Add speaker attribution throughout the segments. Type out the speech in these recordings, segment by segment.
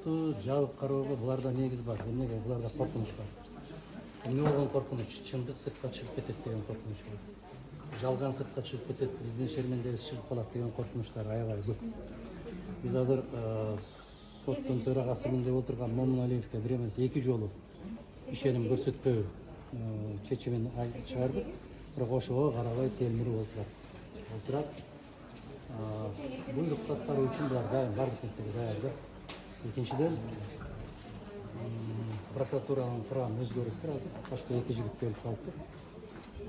Speaker 1: Жумушту жабык кароого буларда негиз бар. Эмнеге буларда коркунуч бар. Эмне болгон коркунуч? Чындык сыртка чыгып кетет деген коркунуч бар. Жалган сыртка чыгып кетет, биздин шермендебиз чыгып калат деген коркунучтар аябай көп. Биз азыр соттун төрагасы деп отурган Момуналиевке бир эмес 2 жолу ишеним көрсөтпөө чечимин чыгардык. Бирок ошого карабай телмирүү болуп турат. Буйрук аткаруу үчүн булар дайым бардык нерсеге даяр да. Экинчиден, прокуратуранын курамы өзгөрүптүр азыр. Башка 2 жигит келип калыптыр.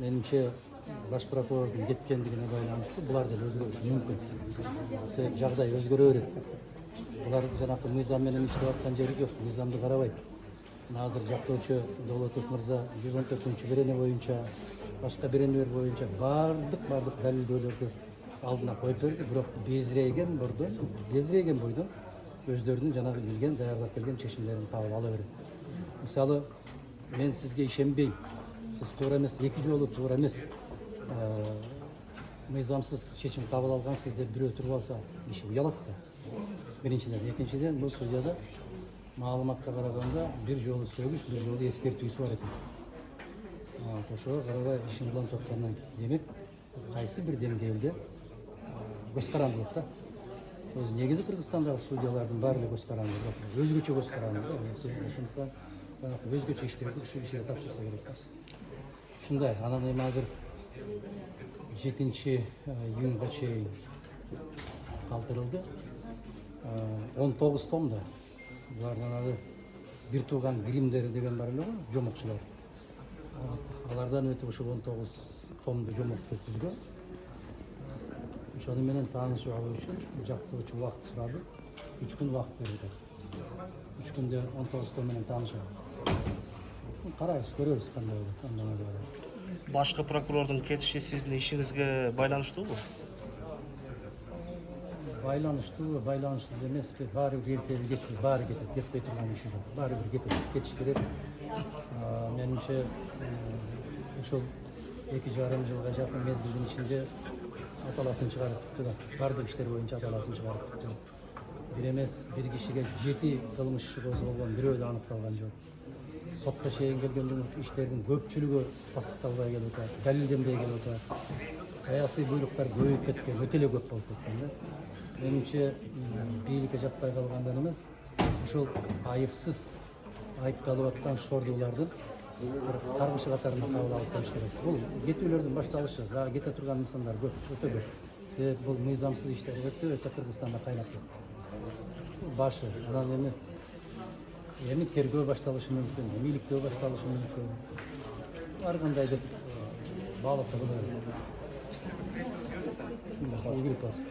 Speaker 1: Менимче баш прокурордун кеткендигине байланыштуу булар деле өзгөрүшү мүмкүн. Себеби жагдай өзгөрө берет. Булар жанакы мыйзам менен иштеп аткан жери жок. Мыйзамды карабайт. Азыр жактоочу Доолотов мырза 114-берене боюнча, башка беренелер боюнча бардык далилдөөлөрдү алдына коюп берди. Бирок безирейген бойдон өздөрүнүн жанагы билген, даярдап келген чечимдерин кабыл ала берет. Мисалы, мен сизге ишенбейм. Сиз туура эмес, 2 жолу туура эмес. Мыйзамсыз чечим кабыл алгансыз деп бирөө туруп алса, иши уялат да. Биринчиден, экинчиден, бул судьяда маалыматка караганда бир жолу сөгүш, бир жолу эскертүүсү бар экен. Ошого карабай ишин улантып аткандан демек, кайсы бир деңгээлде көз карандылык да. Өзү негизи Кыргызстандагы судьялардын баары көз карандылык, өзгөчө көз карандылык. Ошондуктан өзгөчө иштерди ушул ишке тапшырса керек да. Ушундай, анан эми азыр 7-июнга чейин калтырылды. 19 томда. Булардан бир тууган гримдери деген бар эле го, жомокчулар. Алардан өтүп ушул 19 томду жомокту түзгөн. Ошону менен таанышып алуу үчүн жактоочу убакыт сурады. 3 күн убакыт берди. 3 күндө 19 том менен таанышабыз. Карайбыз, көрөбүз кандай болот, андан ары.
Speaker 2: Башкы прокурордун кетиши сиздин ишиңизге байланыштуубу?
Speaker 1: Байланыштуу эмеспи, баары бир эртеби кечпи, баары кетет, кетпей турган иши жок. Баары бир кетет, кетиш керек. Менимче ушул 2,5 жылга жакын мезгилдин ичинде аталасын чыгарып тутту да. Бардык иштер боюнча аталасын чыгарып тутту. Бир эмес, бир кишиге 7 кылмыш иши козголгон, бирөө да аныкталган жок. Сотко чейин келген иштердин көпчүлүгү тастыкталбай келип атат, далилденбей келип атат. Саясий буйруктар көбөйүп кеткен, өтө эле көп болуп кеткен да. Менимче бийликке жатпай калгандан эмес, ушул айыпсыз айыпталып аткан шордуулардын каргышы катарына кабыл алып коюш керек. Бул кетүүлөрдүн башталышы, кете турган нысандар көп, өтө көп. Себеби бул мыйзамсыз иштер өтө Кыргызстанда кайнап кетти. Башы, анан эми тергөө башталышы мүмкүн, эмиликтөө башталышы мүмкүн. Ар кандай деп бааласа болот. Игилик болсун.